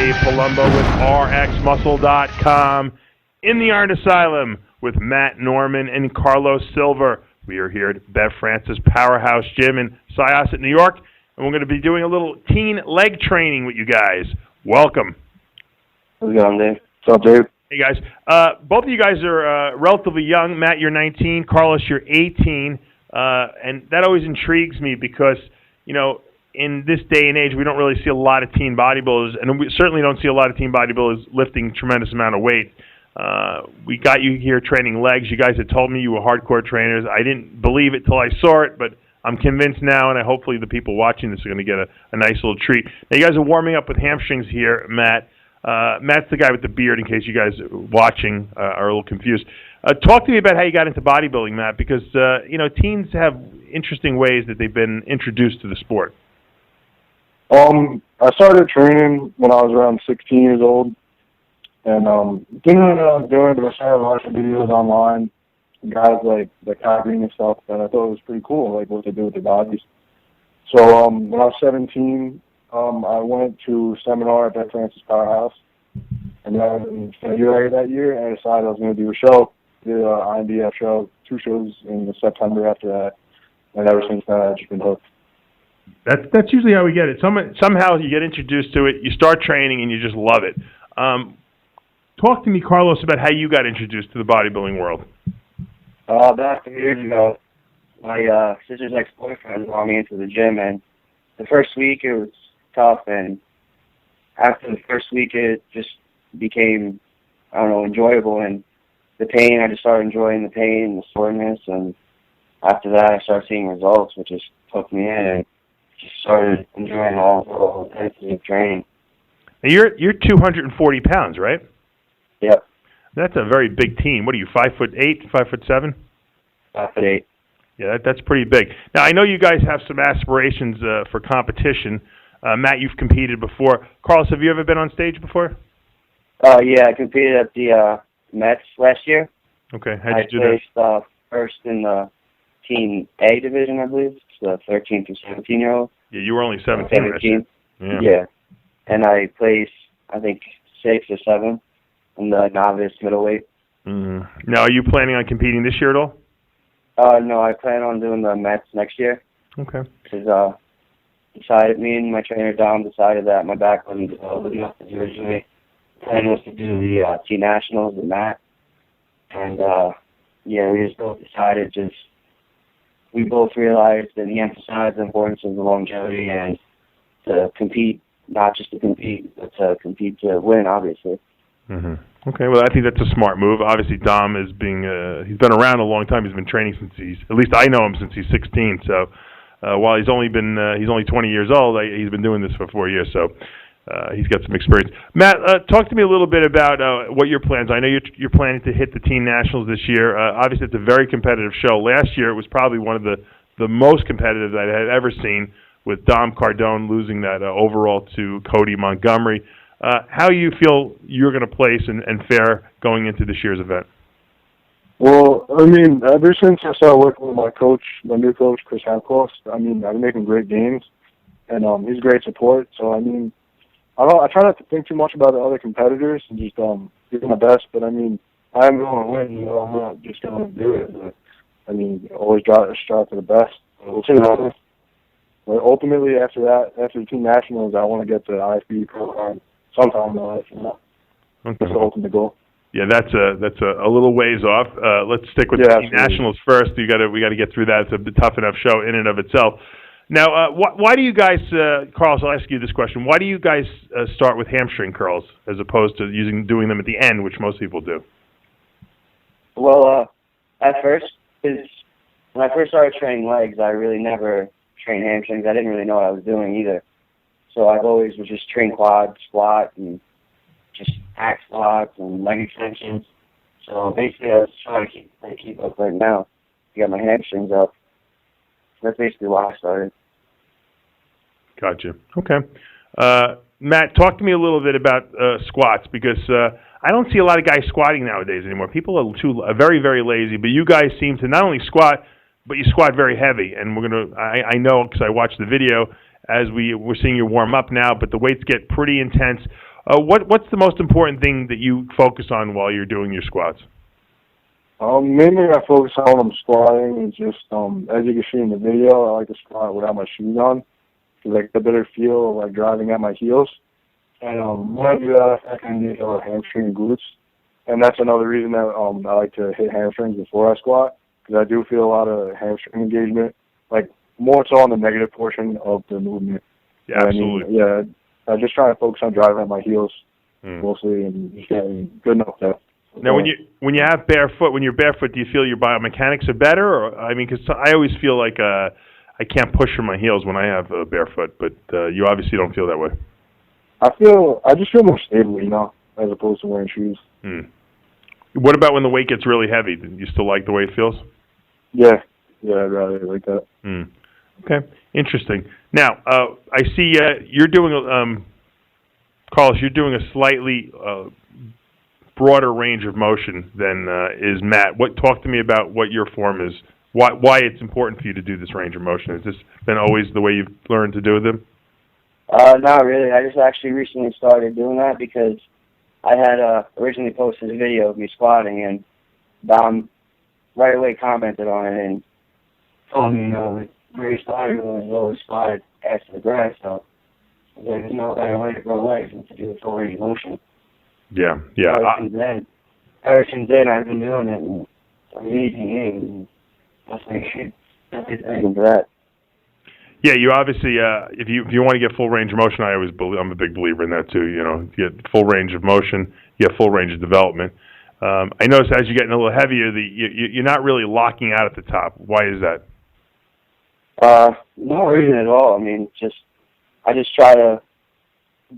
Dave Palumbo with RxMuscle.com in the Iron Asylum with Matt Norman and Carlos Silva. We are here at Bev Francis Powerhouse Gym in Syosset, New York, and we're going to be doing a little teen leg training with you guys. Welcome. How's it going, Dave? What's up, Dave? Hey, guys. Both of you guys are relatively young. Matt, you're 19. Carlos, you're 18. And that always intrigues me because, you know, in this day and age, we don't really see a lot of teen bodybuilders, and we certainly don't see a lot of teen bodybuilders lifting tremendous amount of weight. We got you here training legs. You guys had told me you were hardcore trainers. I didn't believe it till I saw it, but I'm convinced now, and hopefully the people watching this are going to get a nice little treat. Now, you guys are warming up with hamstrings here, Matt. Matt's the guy with the beard, in case you guys watching are a little confused. Talk to me about how you got into bodybuilding, Matt, because, you know, teens have interesting ways that they've been introduced to the sport. I started training when I was around 16 years old, and didn't really know what I was doing, but I started watching videos online, guys like copying and stuff, and I thought it was pretty cool, like what they do with their bodies. So when I was 17, I went to a seminar at Bev Francis Powerhouse, and then in February that year, I decided I was going to do a show, did an INBF show, 2 shows in September after that, and ever since then I've just been hooked. That's usually how we get it. Somehow you get introduced to it, you start training, and you just love it. Talk to me, Carlos, about how you got introduced to the bodybuilding world. Back a few years ago, my sister's ex-boyfriend brought me into the gym, and the first week it was tough, and after the first week it just became, I don't know, enjoyable, and the pain, I just started enjoying the pain and the soreness, and after that I started seeing results, which just took me in, and just started enjoying all the intensity of training. Now you're 240 pounds, right? Yep. That's a very big team. What are you, 5'8", 5'7"? 5'8". Yeah, that's pretty big. Now, I know you guys have some aspirations for competition. Matt, you've competed before. Carlos, have you ever been on stage before? Yeah, I competed at the Mets last year. Okay, how'd you do that? I placed first in the Team A division, I believe. It's the 13 to 17-year-old. Yeah, you were only 17. Yeah. And I placed, I think, 6th or 7th in the novice middleweight. Mm-hmm. Now, are you planning on competing this year at all? No, I plan on doing the Mets next year. Okay. Because me and my trainer Dom decided that my back wasn't developed enough to do originally. The plan was to do the T Nationals with Matt. And, yeah, we just both decided we both realized that he emphasized the importance of the longevity and to compete, not just to compete, but to compete to win, obviously. Mm-hmm. Okay, well, I think that's a smart move. Obviously, Dom is he's been around a long time. He's been training at least I know him since he's 16. So while he's only 20 years old, he's been doing this for 4 years. So he's got some experience. Matt, talk to me a little bit about what your plans are. I know you're planning to hit the Teen Nationals this year. Obviously, it's a very competitive show. Last year, it was probably one of the most competitive that I had ever seen, with Dom Cardone losing that overall to Cody Montgomery. How you feel you're going to place and fare going into this year's event? Well, I mean, ever since I started working with my new coach, Chris Hancock, I mean, I've been making great gains, and he's great support. So, I mean, I try not to think too much about the other competitors and just do my best. But, I mean, I am going to win. You know, I'm not just going to do it. But, I mean, always strive for the best. We'll see what happens. But ultimately, after the Team Nationals, I want to get the IFBB program sometime in my life. You know? Okay. That's the ultimate goal. Yeah, that's a little ways off. Let's stick with the Team Nationals first. We got to get through that. It's a tough enough show in and of itself. Now, why do you guys, Carlos? I'll ask you this question: why do you guys start with hamstring curls as opposed to doing them at the end, which most people do? Well, at first, when I first started training legs, I really never trained hamstrings. I didn't really know what I was doing either. So I've always was just train quad, squat, and just hack squats and leg extensions. So basically, I was trying to keep up right now to get my hamstrings up. That's basically why I started. Gotcha. Okay. Matt, talk to me a little bit about squats, because I don't see a lot of guys squatting nowadays anymore. People are very, very lazy, but you guys seem to not only squat, but you squat very heavy. And I know because I watched the video as we're seeing you warm up now, but the weights get pretty intense. What's the most important thing that you focus on while you're doing your squats? Mainly I focus on when I'm squatting. It's just, as you can see in the video, I like to squat without my shoes on. Because I get a better feel of like driving at my heels. And when I do that, I can get hamstring and glutes. And that's another reason that I like to hit hamstrings before I squat. Because I do feel a lot of hamstring engagement, like more so on the negative portion of the movement. Yeah, absolutely. Yeah, I just try to focus on driving at my heels mostly and just getting good enough depth. Now, when you're barefoot, do you feel your biomechanics are better? Or I mean, because I always feel like I can't push from my heels when I have barefoot, but you obviously don't feel that way. I just feel more stable, as opposed to wearing shoes. What about when the weight gets really heavy? Do you still like the way it feels? Yeah, I'd rather like that. Okay, interesting. Now, I see you're doing, Carlos, you're doing a slightly broader range of motion than is Matt. Talk to me about what your form is. Why it's important for you to do this range of motion? Has this been always the way you've learned to do them? Not really. I just actually recently started doing that because I had originally posted a video of me squatting, and Dom right away commented on it and told me, where he started was always squatted after the grass, so there's no better way to grow legs than to do a full range of motion. Yeah. Ever since then, I've been doing it, and I'm amazing gains, and that's thank for that. Yeah, you obviously, if you want to get full range of motion, I'm a big believer in that too. If you get full range of motion, you get full range of development. I notice as you're getting a little heavier, you're not really locking out at the top. Why is that? No reason at all. I mean, I just try to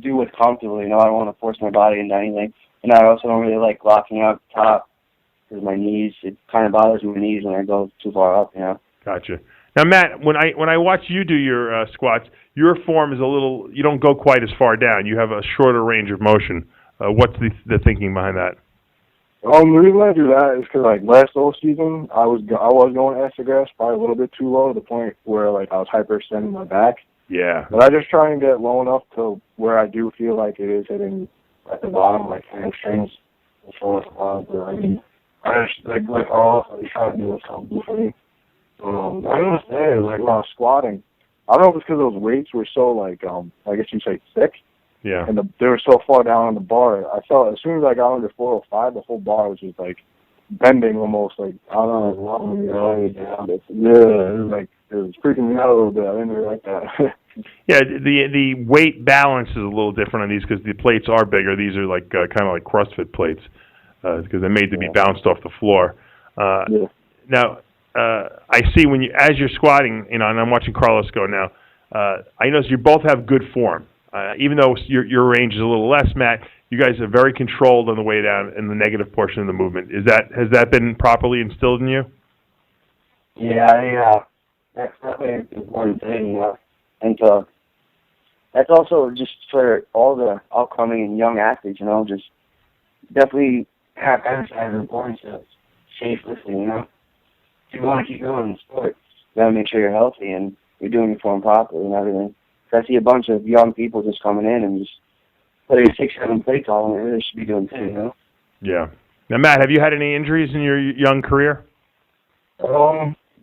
do what's comfortable. I don't want to force my body into anything, and I also don't really like locking out at the top because my knees. It kind of bothers my knees when I go too far up. Gotcha. Now, Matt, when I watch you do your squats, your form is you don't go quite as far down. You have a shorter range of motion. What's the thinking behind that? The reason I do that is because last off season, I was going extra grass probably a little bit too low to the point where I was hyperextending my back. Yeah. But I just try and get low enough to where I do feel like it is hitting at the bottom, like hamstrings and shoulders. But I just like all I try to do what's comfortable for me. I don't understand, when I was squatting, I don't know if it's because those weights were so, I guess you'd say thick. Yeah. And they were so far down on the bar. I felt as soon as I got under 405, the whole bar was just, bending almost, I don't know, lowering me down. It was freaking me out a little bit. I didn't really like that. Yeah, the weight balance is a little different on these because the plates are bigger. These are kind of like CrossFit plates because they're made to be bounced off the floor. Now, I see as you're squatting, and I'm watching Carlos go now. I notice you both have good form, even though your range is a little less. Matt, you guys are very controlled on the way down in the negative portion of the movement. Has that been properly instilled in you? Yeah, that's definitely an important thing, and that's also just for all the upcoming and young athletes. Just definitely have emphasized the importance of safe lifting. If you want to keep going in the sport, you gotta make sure you're healthy and you're doing your form properly and everything. So I see a bunch of young people just coming in and just putting 6-7 plates on, and they really should be doing too, Yeah. Now, Matt, have you had any injuries in your young career?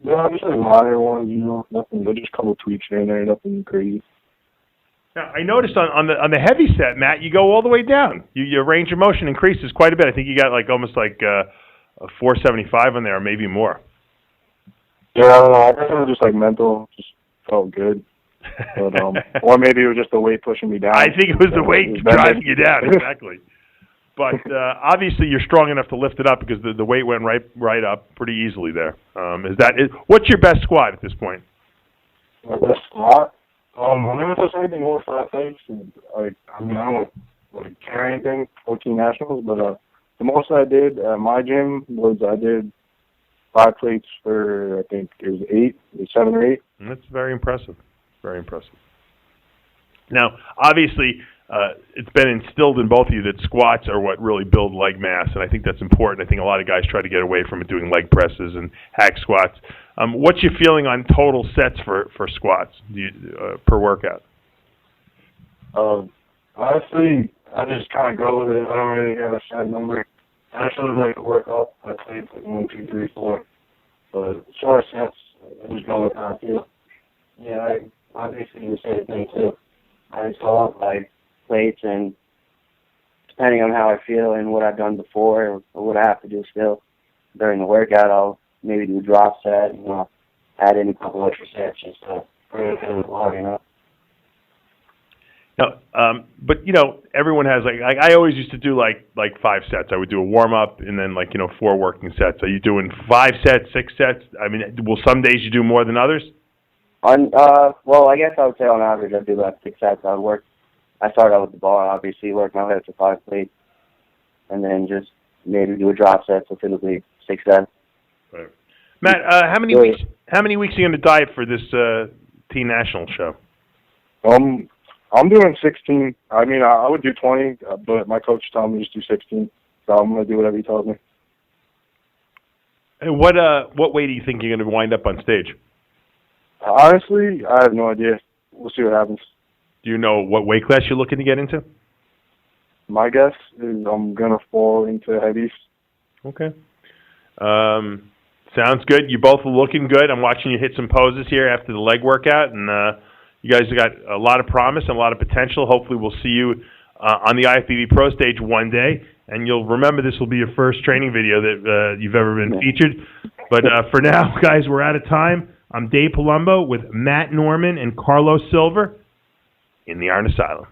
Yeah, just minor ones, nothing, but just a couple tweaks here and there, nothing crazy. Now, I noticed on the heavy set, Matt, you go all the way down. Your range of motion increases quite a bit. I think you got almost a 475 on there, or maybe more. Yeah, I don't know. I guess it was just mental. Just felt good. But, or maybe it was just the weight pushing me down. I think it was the weight driving you down, exactly. But obviously you're strong enough to lift it up because the weight went right up pretty easily there. What's your best squat at this point? My best squat? I never touched anything more flat plates. I don't carry anything, 14 nationals, but the most I did at my gym was I did 5 plates for, I think it was 7 or 8. And that's very impressive. Very impressive. Now, obviously, it's been instilled in both of you that squats are what really build leg mass, and I think that's important. I think a lot of guys try to get away from it, doing leg presses and hack squats. What's your feeling on total sets for squats per workout? Honestly, I just kind of go with it. I don't really have a set number. I sort of like to work up. I play like 1, 2, 3, 4. But short sets, I just go with how I feel. Yeah, I basically do the same thing too. I just go up like plates, and depending on how I feel and what I've done before or what I have to do still during the workout, I'll maybe do a drop set, add in a couple extra sets just to bring it to the bar, No, but everyone has like I always used to do like 5 sets. I would do a warm up and then 4 working sets. Are you doing 5 sets, 6 sets? I mean, will some days you do more than others? Well, I guess I would say on average I do about 6 sets. I start out with the bar, obviously, work my way up to 5 plates, and then just maybe do a drop set, so typically 6 sets. Right. Matt, how many weeks are you going to diet for this teen national show? I'm doing 16. I mean, I would do 20, but my coach told me just do 16, so I'm going to do whatever he tells me. And what weight do you think you're going to wind up on stage? Honestly, I have no idea. We'll see what happens. Do you know what weight class you're looking to get into? My guess is I'm going to fall into heavies. Okay. Sounds good. You both are looking good. I'm watching you hit some poses here after the leg workout, and you guys have got a lot of promise and a lot of potential. Hopefully we'll see you on the IFBB Pro stage one day, and you'll remember this will be your first training video that you've ever been featured. But for now, guys, we're out of time. I'm Dave Palumbo with Matt Norman and Carlos Silva in the Iron Asylum.